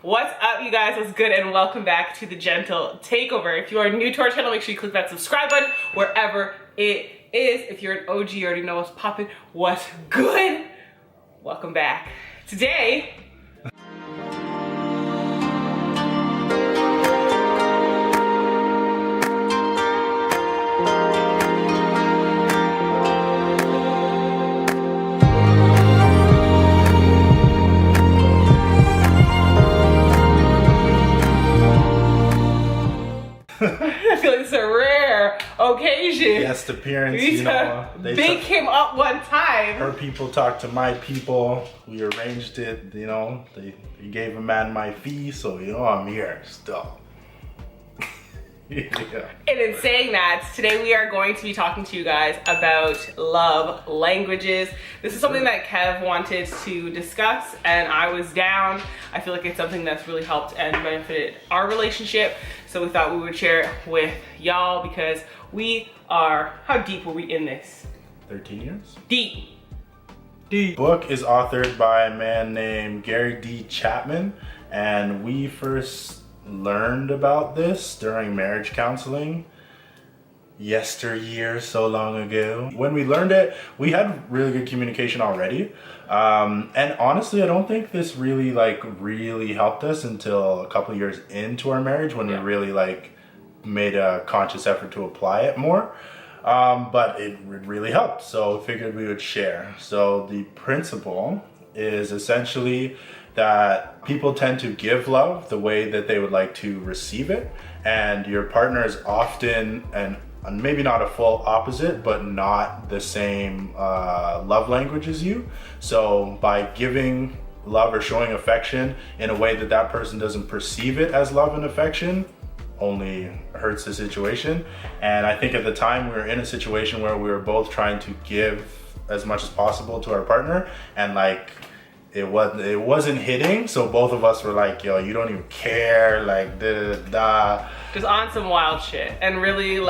What's up, you guys? What's good? And welcome back to the Gentle Takeover. If you are new to our channel, make sure you click that subscribe button wherever it is. If you're an OG, you already know what's popping, what's good. Welcome back. Today, I feel like it's a rare occasion. Guest appearance, you know. They came up one time. Her people talked to my people. We arranged it, you know. They gave a man my fee, so you know I'm here still. Yeah. And in saying that, today we are going to be talking to you guys about love languages. This is something that Kev wanted to discuss and I was down. I feel like it's something that's really helped and benefited our relationship. So we thought we would share it with y'all because we are, how deep were we in this? 13 years? Deep. The book is authored by a man named Gary D. Chapman, and we first learned about this during marriage counseling yesteryear, so long ago. When we learned it, we had really good communication already, and honestly I don't think this really helped us until a couple of years into our marriage when we really made a conscious effort to apply it more, but it really helped, so figured we would share. So the principle is essentially that people tend to give love the way that they would like to receive it, and your partner is often, and maybe not a full opposite, but not the same love language as you. So by giving love or showing affection in a way that that person doesn't perceive it as love and affection, only hurts the situation. And I think at the time we were in a situation where we were both trying to give as much as possible to our partner, and it wasn't hitting, so both of us were like, yo, you don't even care, like da. Just on some wild shit. And really,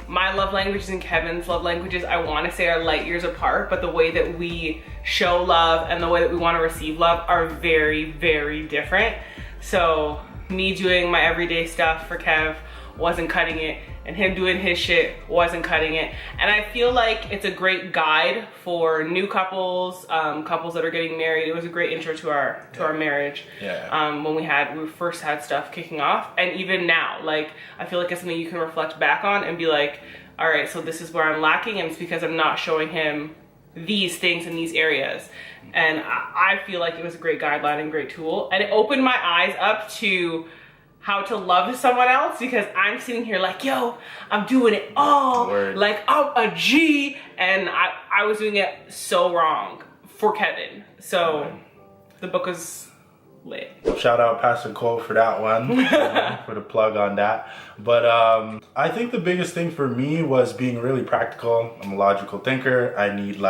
my love languages and Kevin's love languages, I want to say, are light years apart, but the way that we show love and the way that we want to receive love are very, very different. So me doing my everyday stuff for Kev wasn't cutting it, and him doing his shit wasn't cutting it. And I feel like it's a great guide for new couples, couples that are getting married. It was a great intro to our marriage. Yeah. When we first had stuff kicking off, and even now, I feel like it's something you can reflect back on and be like, all right, so this is where I'm lacking, and it's because I'm not showing him these things in these areas. And I feel like it was a great guideline and great tool, and it opened my eyes up to how to love someone else, because I'm sitting here like, yo, I'm doing it all. Word. Like I'm a G, and I was doing it so wrong for Kevin. So the book was lit. Shout out Pastor Cole for that one, for the plug on that. But I think the biggest thing for me was being really practical. I'm a logical thinker. I need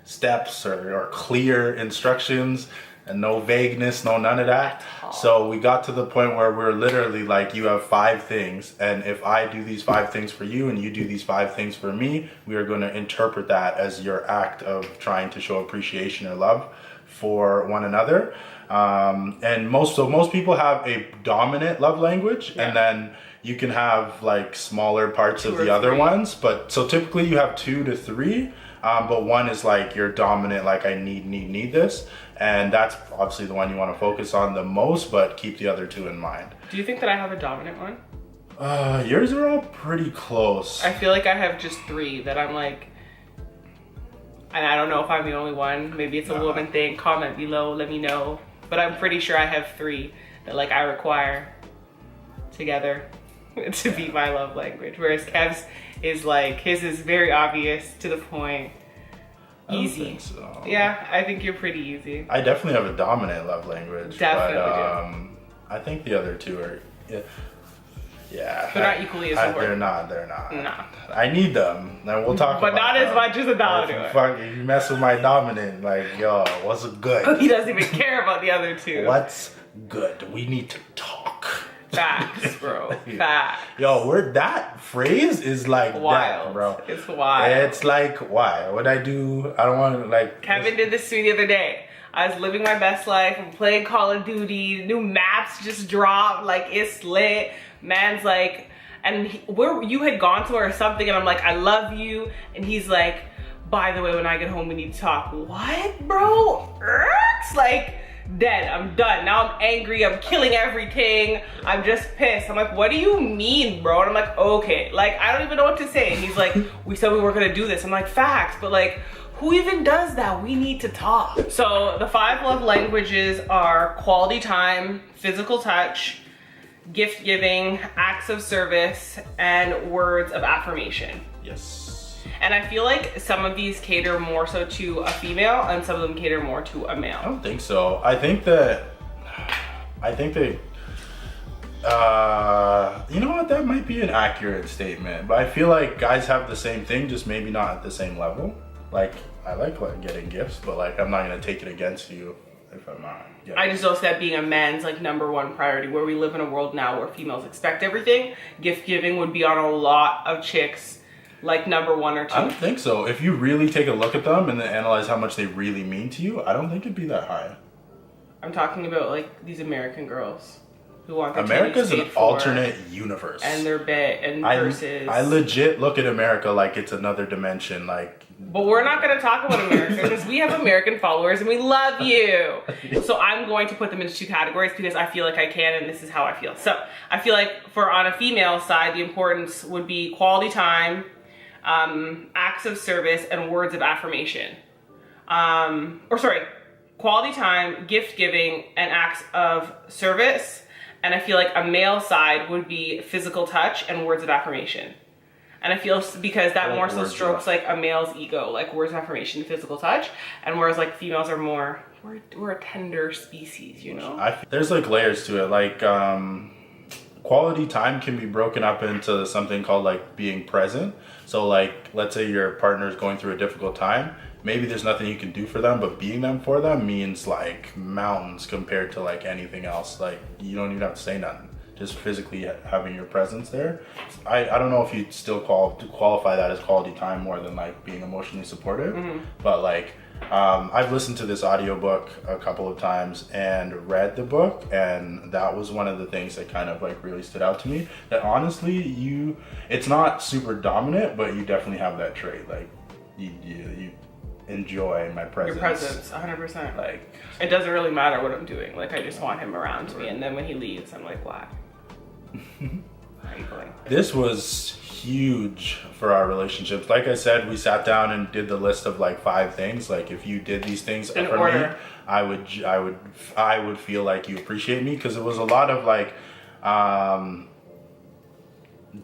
steps or clear instructions, and no vagueness, no none of that. So we got to the point where we're literally you have 5 things, and if I do these 5 things for you and you do these 5 things for me, we are going to interpret that as your act of trying to show appreciation or love for one another. And most people have a dominant love language, and then you can have smaller parts of the other ones, but so typically you have 2 to 3. But one is your dominant, I need this. And that's obviously the one you want to focus on the most, but keep the other 2 in mind. Do you think that I have a dominant one? Yours are all pretty close. I feel like I have just 3 that I'm and I don't know if I'm the only one. Maybe it's a woman thing. Comment below, let me know. But I'm pretty sure I have 3 that I require together to be my love language. Whereas Kev's is his is very obvious, to the point, easy. I don't think so. Yeah, I think you're pretty easy. I definitely have a dominant love language. Definitely I think the other 2 are, yeah. They're not equally as important. They're not. Nah. I need them, and we'll talk but about not as much as a dominant. If you mess with my dominant, yo, what's good? He doesn't even care about the other 2. What's good? We need to talk. Facts, bro. Facts. Yo, that phrase is wild, that, bro. It's wild. It's why? What'd I do? I don't want to Kevin did this to me the other day. I was living my best life. I'm playing Call of Duty. New maps just dropped. Like, it's lit. Man's like, and where you had gone somewhere or something, and I'm like, I love you. And he's like, by the way, when I get home, we need to talk. What, bro? Irks? Like, dead. I'm done. Now I'm angry. I'm killing everything. I'm just pissed. I'm like, what do you mean, bro? And I'm like, okay. Like, I don't even know what to say. And he's like, we said we weren't gonna do this. I'm like, facts, but like, who even does that? We need to talk. So the 5 love languages are quality time, physical touch, gift giving, acts of service, and words of affirmation. Yes. And I feel like some of these cater more so to a female and some of them cater more to a male. I don't think so. I think they, you know what, that might be an accurate statement, but I feel like guys have the same thing, just maybe not at the same level. Like, I like getting gifts, but like, I'm not gonna take it against you if I'm not getting I just know that being a man's like #1 priority, where we live in a world now where females expect everything. Gift giving would be on a lot of chicks like #1 or 2. I don't think so. If you really take a look at them and then analyze how much they really mean to you, I don't think it'd be that high. I'm talking about like these American girls who want their America's titties an paid for, alternate universe. and their bed and purses. I legit look at America like it's another dimension. Like, but we're not going to talk about America because we have American followers and we love you. So I'm going to put them into 2 categories because I feel like I can, and this is how I feel. So I feel like for on a female side, the importance would be quality time, acts of service, and words of affirmation. Quality time, gift giving, and acts of service. And I feel like a male side would be physical touch and words of affirmation. And I feel because that more so strokes like a male's ego, like words of affirmation, physical touch, and whereas like females are more, we're a tender species, you know? there's like layers to it. Like, quality time can be broken up into something called like being present. So like, let's say your partner is going through a difficult time. Maybe there's nothing you can do for them, but being them for them means like mountains compared to like anything else. Like, you don't even have to say nothing. Just physically having your presence there. I don't know if you'd still qualify that as quality time more than like being emotionally supportive. Mm-hmm. But like, I've listened to this audiobook a couple of times and read the book, and that was one of the things that kind of like really stood out to me. That honestly, it's not super dominant, but you definitely have that trait. Like, you enjoy my presence. Your presence, 100%. Like, it doesn't really matter what I'm doing. Like, I just want him around me, and then when he leaves, I'm like, why? How are you going? This was huge for our relationships. Like I said, we sat down and did the list of like 5 things. Like, if you did these things in for order, me, I would feel like you appreciate me, because it was a lot of like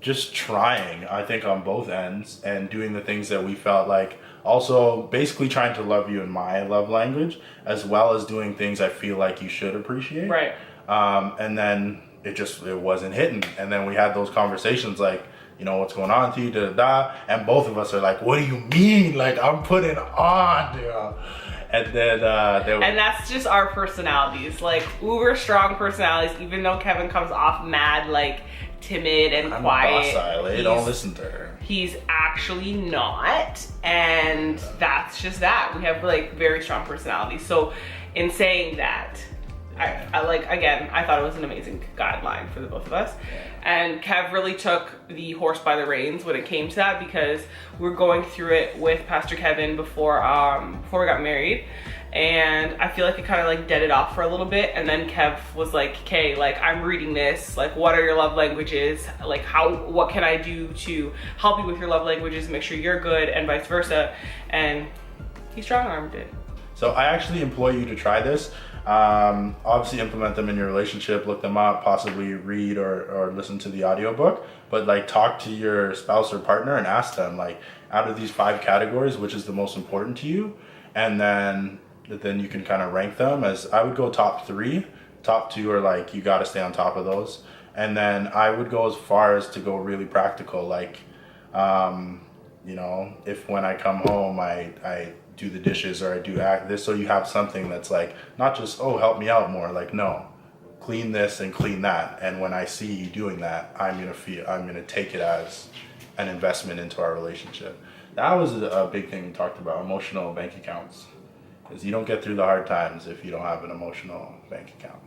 just trying, I think, on both ends, and doing the things that we felt like, also basically trying to love you in my love language, as well as doing things I feel like you should appreciate. Right. And then it wasn't hitting. And then we had those conversations like, you know, what's going on to you, da. And both of us are like, what do you mean? Like, I'm putting on, dude. And then and that's just our personalities, like uber strong personalities, even though Kevin comes off mad like timid and quiet. Docile. Don't listen to her. He's actually not, and that's just that. We have like very strong personalities. So in saying that, I like, again, I thought it was an amazing guideline for the both of us. And Kev really took the horse by the reins when it came to that, because we were going through it with Pastor Kevin before we got married. And I feel like it kind of like dead it off for a little bit. And then Kev was like, okay, like, I'm reading this, like, what are your love languages? Like, what can I do to help you with your love languages and make sure you're good, and vice versa. And he strong-armed it. So I actually implore you to try this. Obviously implement them in your relationship, look them up, possibly read or listen to the audiobook, but like, talk to your spouse or partner and ask them, like, out of these 5 categories, which is the most important to you? And then you can kind of rank them. As I would go top 3. Top 2 are like, you got to stay on top of those. And then I would go as far as to go really practical, like, you know, if when I come home I do the dishes, or I do this, so you have something that's like, not just, oh, help me out more, like, no, clean this and clean that. And when I see you doing that, I'm gonna take it as an investment into our relationship. That was a big thing we talked about, emotional bank accounts. Because you don't get through the hard times if you don't have an emotional bank account.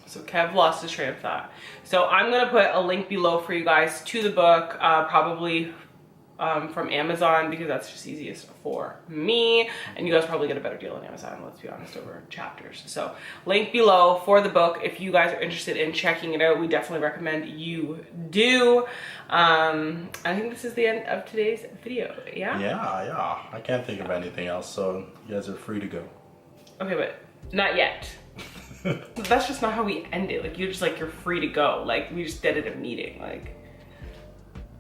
So Kev lost his train of thought. So I'm gonna put a link below for you guys to the book, probably from Amazon, because that's just easiest for me. And you guys probably get a better deal on Amazon, let's be honest, over chapters. So link below for the book if you guys are interested in checking it out. We definitely recommend you do. I think this is the end of today's video. Yeah? Yeah. I can't think of anything else, so you guys are free to go. Okay, but not yet. That's just not how we end it. Like, you're just like, you're free to go. Like, we just did it at a meeting. Like,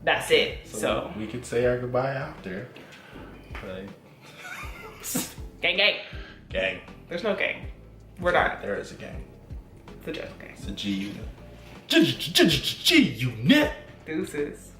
that's it. So we could say our goodbye after. Like, gang, gang. gang. There's no gang. We're not. There is a gang. It's a joke, gang. It's a G unit. G unit. Deuces.